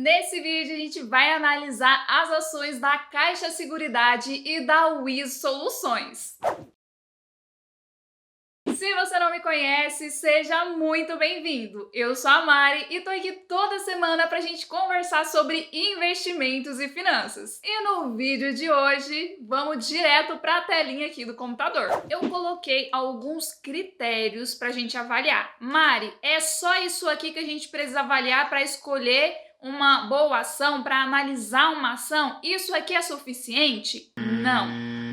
Nesse vídeo a gente vai analisar as ações da Caixa Seguridade e da Wiz Soluções. Se você não me conhece, seja muito bem-vindo! Eu sou a Mari e tô aqui toda semana pra gente conversar sobre investimentos e finanças. E no vídeo de hoje, vamos direto pra telinha aqui do computador. Eu coloquei alguns critérios pra gente avaliar. Mari, é só isso aqui que a gente precisa avaliar pra escolher uma boa ação, para analisar uma ação? Isso aqui é suficiente? Não.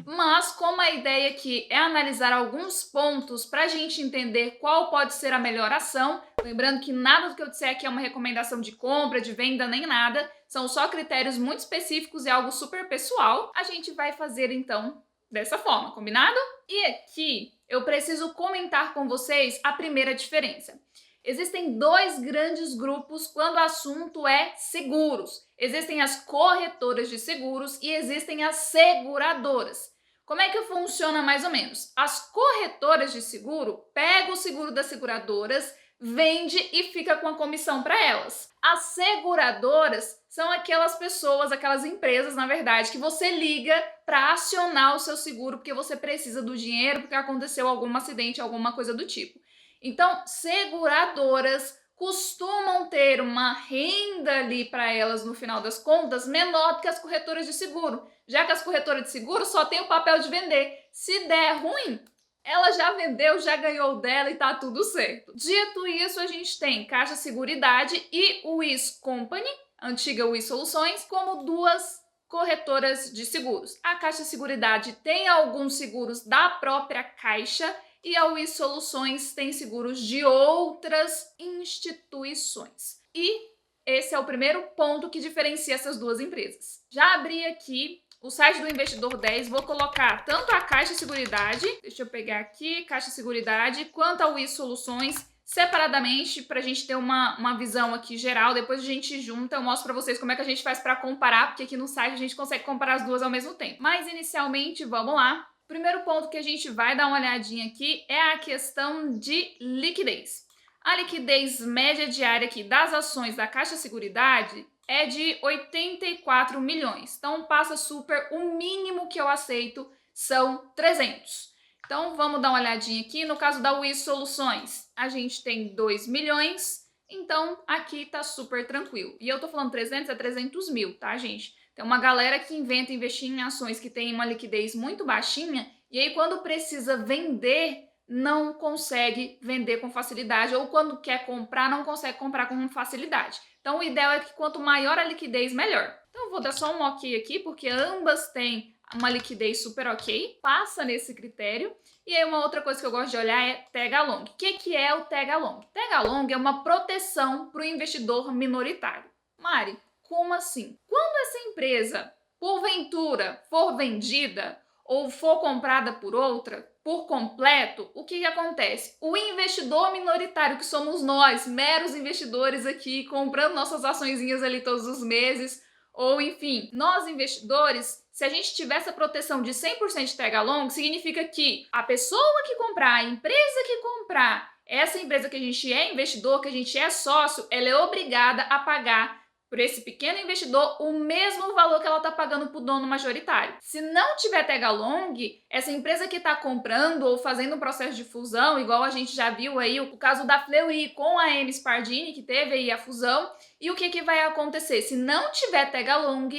Mas como a ideia aqui é analisar alguns pontos para a gente entender qual pode ser a melhor ação, lembrando que nada do que eu disser aqui é uma recomendação de compra, de venda, nem nada, são só critérios muito específicos e algo super pessoal, a gente vai fazer então dessa forma, combinado? E aqui eu preciso comentar com vocês a primeira diferença. Existem dois grandes grupos quando o assunto é seguros. Existem as corretoras de seguros e existem as seguradoras. Como é que funciona mais ou menos? As corretoras de seguro pegam o seguro das seguradoras, vende e fica com a comissão para elas. As seguradoras são aquelas pessoas, aquelas empresas, na verdade, que você liga para acionar o seu seguro porque você precisa do dinheiro, porque aconteceu algum acidente, alguma coisa do tipo. Então, seguradoras costumam ter uma renda ali para elas no final das contas menor do que as corretoras de seguro, já que as corretoras de seguro só têm o papel de vender. Se der ruim, ela já vendeu, já ganhou dela e tá tudo certo. Dito isso, a gente tem Caixa Seguridade e Wiz Company, antiga Wiz Soluções, como duas corretoras de seguros. A Caixa Seguridade tem alguns seguros da própria Caixa e a Wiz Soluções tem seguros de outras instituições. E esse é o primeiro ponto que diferencia essas duas empresas. Já abri aqui o site do Investidor 10, vou colocar tanto a Caixa Seguridade, deixa eu pegar aqui, Caixa Seguridade, quanto a Wiz Soluções separadamente, para a gente ter uma visão aqui geral. Depois a gente junta, eu mostro para vocês como é que a gente faz para comparar, porque aqui no site a gente consegue comparar as duas ao mesmo tempo. Mas inicialmente, vamos lá. O primeiro ponto que a gente vai dar uma olhadinha aqui é a questão de liquidez. A liquidez média diária aqui das ações da Caixa Seguridade é de 84 milhões. Então passa super, o mínimo que eu aceito são 300. Então vamos dar uma olhadinha aqui. No caso da Wiz Soluções, a gente tem 2 milhões. Então aqui tá super tranquilo. E eu tô falando 300, é 300 mil, tá, gente? Tem uma galera que inventa investir em ações que tem uma liquidez muito baixinha e aí quando precisa vender, não consegue vender com facilidade ou quando quer comprar, não consegue comprar com facilidade. Então o ideal é que quanto maior a liquidez, melhor. Então eu vou dar só um ok aqui, porque ambas têm uma liquidez super ok, passa nesse critério. E aí uma outra coisa que eu gosto de olhar é tag along. O que é o tag along? Tag along é uma proteção para o investidor minoritário. Mari, como assim? Quando essa empresa, porventura, for vendida ou for comprada por outra, por completo, o que acontece? O investidor minoritário, que somos nós, meros investidores aqui, comprando nossas açõezinhas ali todos os meses, ou enfim, nós investidores, se a gente tiver essa proteção de 100% de tag along, significa que a pessoa que comprar, a empresa que comprar, essa empresa que a gente é investidor, que a gente é sócio, ela é obrigada a pagar por esse pequeno investidor o mesmo valor que ela está pagando para o dono majoritário. Se não tiver tag along, essa empresa que está comprando ou fazendo um processo de fusão, igual a gente já viu aí o caso da Fleury com a Ames Pardini, que teve aí a fusão, e o que vai acontecer? Se não tiver tag along,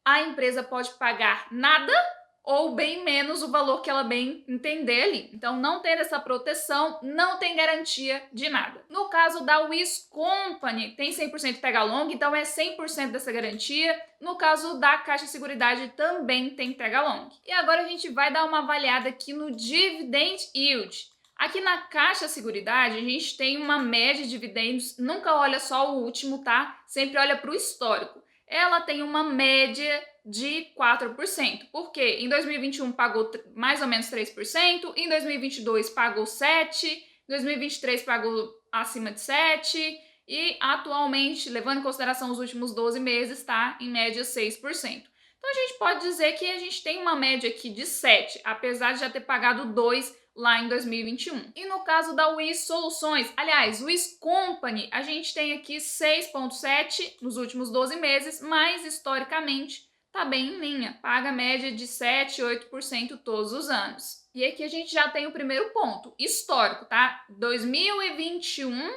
a empresa pode pagar nada ou bem menos o valor que ela bem entender ali. Então, não ter essa proteção, não tem garantia de nada. No caso da Wiz Company, tem 100% tag along, então é 100% dessa garantia. No caso da Caixa Seguridade, também tem tag along. E agora a gente vai dar uma avaliada aqui no Dividend Yield. Aqui na Caixa Seguridade, a gente tem uma média de dividendos, nunca olha só o último, tá? Sempre olha para o histórico. Ela tem uma média de 4%. Por quê? Em 2021 pagou mais ou menos 3%, em 2022 pagou 7%, em 2023 pagou acima de 7%, e atualmente, levando em consideração os últimos 12 meses, está em média 6%. Então a gente pode dizer que a gente tem uma média aqui de 7%, apesar de já ter pagado 2% lá em 2021. E no caso da Wiz Soluções, aliás, Wiz Company, a gente tem aqui 6,7 nos últimos 12 meses, mas historicamente tá bem em linha, paga média de 7, 8% todos os anos. E aqui a gente já tem o primeiro ponto, histórico, tá? 2021,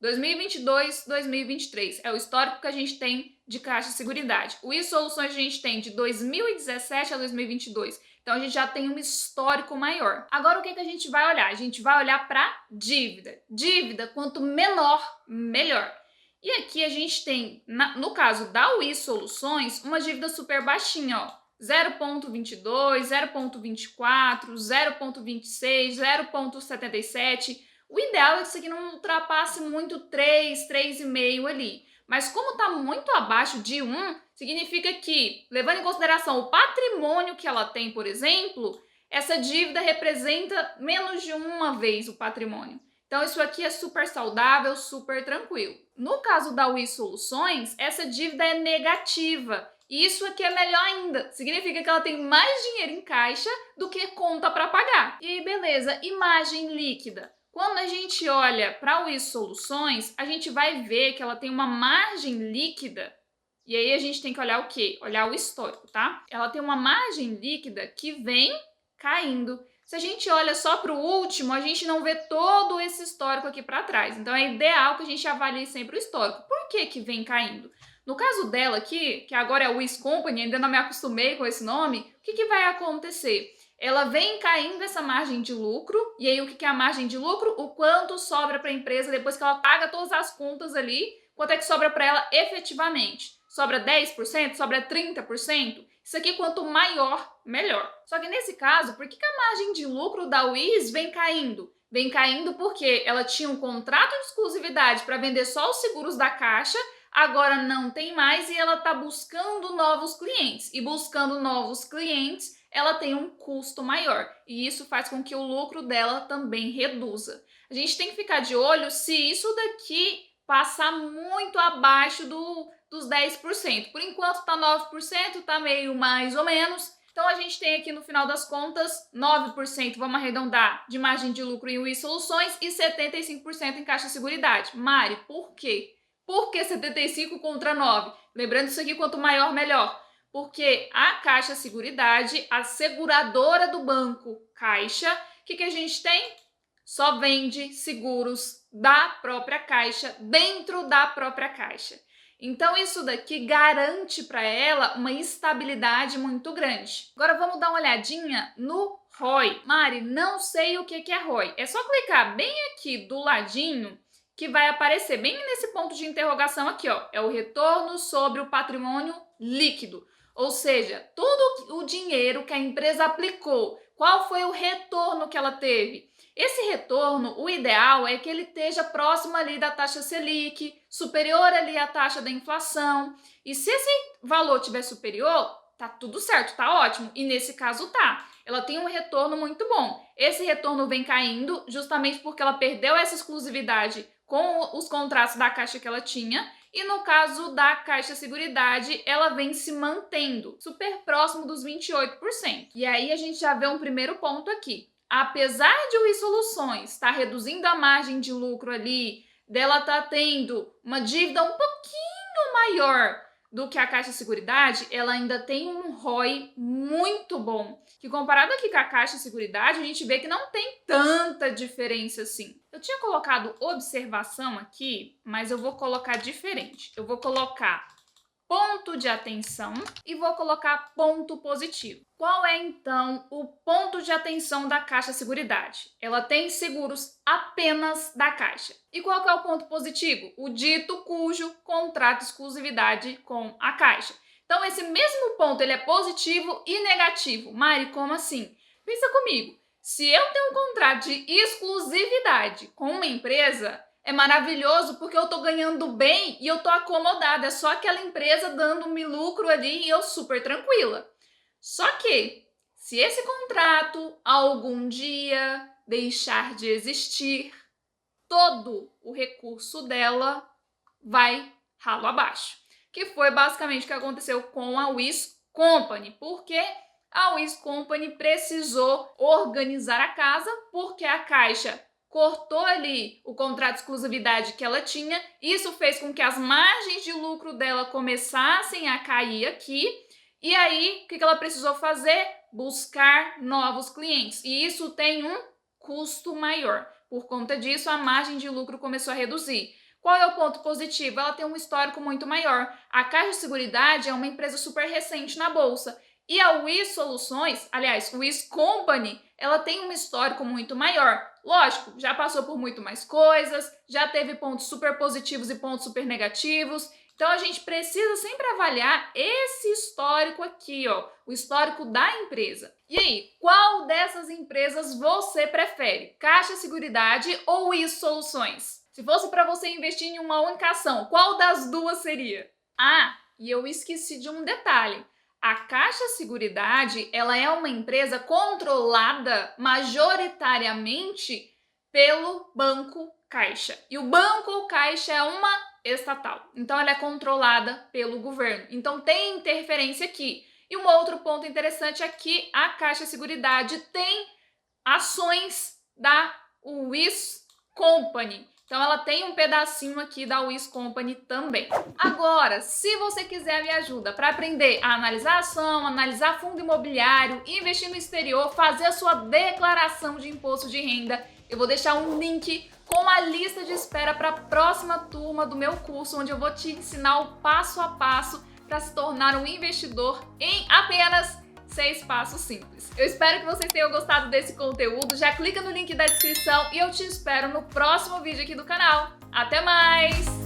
2022, 2023. É o histórico que a gente tem de Caixa Seguridade. O Wiz Soluções a gente tem de 2017 a 2022. Então, a gente já tem um histórico maior. Agora, o que a gente vai olhar? A gente vai olhar para dívida. Dívida, quanto menor, melhor. E aqui a gente tem, no caso da Wiz Soluções, uma dívida super baixinha, ó. 0,22, 0,24, 0,26, 0,77. O ideal é que isso aqui não ultrapasse muito 3, 3,5 ali. Mas como está muito abaixo de 1, significa que, levando em consideração o patrimônio que ela tem, por exemplo, essa dívida representa menos de uma vez o patrimônio. Então, isso aqui é super saudável, super tranquilo. No caso da Wiz Soluções, essa dívida é negativa. E isso aqui é melhor ainda. Significa que ela tem mais dinheiro em caixa do que conta para pagar. E aí, beleza, imagem líquida. Quando a gente olha para a Wiz Soluções, a gente vai ver que ela tem uma margem líquida. E aí a gente tem que olhar o quê? Olhar o histórico, tá? Ela tem uma margem líquida que vem caindo. Se a gente olha só para o último, a gente não vê todo esse histórico aqui para trás. Então é ideal que a gente avalie sempre o histórico. Por que que vem caindo? No caso dela aqui, que agora é a Wiz Company, ainda não me acostumei com esse nome, o que que vai acontecer? Ela vem caindo essa margem de lucro, e aí o que é a margem de lucro? O quanto sobra para a empresa depois que ela paga todas as contas ali, quanto é que sobra para ela efetivamente? Sobra 10%? Sobra 30%? Isso aqui, quanto maior, melhor. Só que nesse caso, por que a margem de lucro da Wiz vem caindo? Vem caindo porque ela tinha um contrato de exclusividade para vender só os seguros da Caixa, agora não tem mais e ela está buscando novos clientes. E buscando novos clientes, ela tem um custo maior e isso faz com que o lucro dela também reduza. A gente tem que ficar de olho se isso daqui passar muito abaixo dos 10%. Por enquanto está 9%, está meio mais ou menos. Então a gente tem aqui no final das contas 9%, vamos arredondar, de margem de lucro em Wiz Soluções e 75% em Caixa Seguridade. Mari, por quê? Por que 75 contra 9? Lembrando isso aqui, quanto maior, melhor. Porque a Caixa Seguridade, a seguradora do banco Caixa, o que a gente tem? Só vende seguros da própria Caixa, dentro da própria Caixa. Então, isso daqui garante para ela uma estabilidade muito grande. Agora, vamos dar uma olhadinha no ROI. Mari, não sei o que é ROI. É só clicar bem aqui do ladinho que vai aparecer bem nesse ponto de interrogação aqui, ó. É o retorno sobre o patrimônio líquido. Ou seja, todo o dinheiro que a empresa aplicou, qual foi o retorno que ela teve? Esse retorno, o ideal é que ele esteja próximo ali da taxa Selic, superior ali à taxa da inflação. E se esse valor estiver superior, tá tudo certo, tá ótimo. E nesse caso tá. Ela tem um retorno muito bom. Esse retorno vem caindo justamente porque ela perdeu essa exclusividade com os contratos da Caixa que ela tinha. E no caso da Caixa Seguridade, ela vem se mantendo super próximo dos 28%. E aí a gente já vê um primeiro ponto aqui. Apesar de o Wiz Soluções estar reduzindo a margem de lucro ali, dela tá tendo uma dívida um pouquinho maior do que a Caixa Seguridade, ela ainda tem um ROI muito bom. Que comparado aqui com a Caixa Seguridade, a gente vê que não tem tanta diferença assim. Eu tinha colocado observação aqui, mas eu vou colocar diferente. Eu vou colocar ponto de atenção e vou colocar ponto positivo. Qual é, então, o ponto de atenção da Caixa Seguridade? Ela tem seguros apenas da Caixa. E qual que é o ponto positivo? O dito cujo contrato de exclusividade com a Caixa. Então, esse mesmo ponto ele é positivo e negativo. Mari, como assim? Pensa comigo. Se eu tenho um contrato de exclusividade com uma empresa, é maravilhoso porque eu tô ganhando bem e eu tô acomodada. É só aquela empresa dando-me lucro ali e eu super tranquila. Só que, se esse contrato algum dia deixar de existir, todo o recurso dela vai ralo abaixo. Que foi basicamente o que aconteceu com a Wiz Company. Porque a Wiz Company precisou organizar a casa porque a Caixa cortou ali o contrato de exclusividade que ela tinha. Isso fez com que as margens de lucro dela começassem a cair aqui. E aí, o que ela precisou fazer? Buscar novos clientes. E isso tem um custo maior. Por conta disso, a margem de lucro começou a reduzir. Qual é o ponto positivo? Ela tem um histórico muito maior. A Caixa Seguridade é uma empresa super recente na bolsa. E a Wiz Soluções, aliás, Wiz Company, ela tem um histórico muito maior. Lógico, já passou por muito mais coisas, já teve pontos super positivos e pontos super negativos. Então a gente precisa sempre avaliar esse histórico aqui, ó, o histórico da empresa. E aí, qual dessas empresas você prefere? Caixa Seguridade ou Wiz Soluções? Se fosse para você investir em uma única ação, qual das duas seria? Ah, e eu esqueci de um detalhe. A Caixa Seguridade, ela é uma empresa controlada majoritariamente pelo Banco Caixa. E o Banco Caixa é uma estatal. Então, ela é controlada pelo governo. Então, tem interferência aqui. E um outro ponto interessante é que a Caixa Seguridade tem ações da Wiz Company. Então, ela tem um pedacinho aqui da Wiz Company também. Agora, se você quiser a minha ajuda para aprender a analisar ação, analisar fundo imobiliário, investir no exterior, fazer a sua declaração de imposto de renda, eu vou deixar um link com a lista de espera para a próxima turma do meu curso, onde eu vou te ensinar o passo a passo para se tornar um investidor em apenas 6 passos simples. Eu espero que vocês tenham gostado desse conteúdo. Já clica no link da descrição e eu te espero no próximo vídeo aqui do canal. Até mais!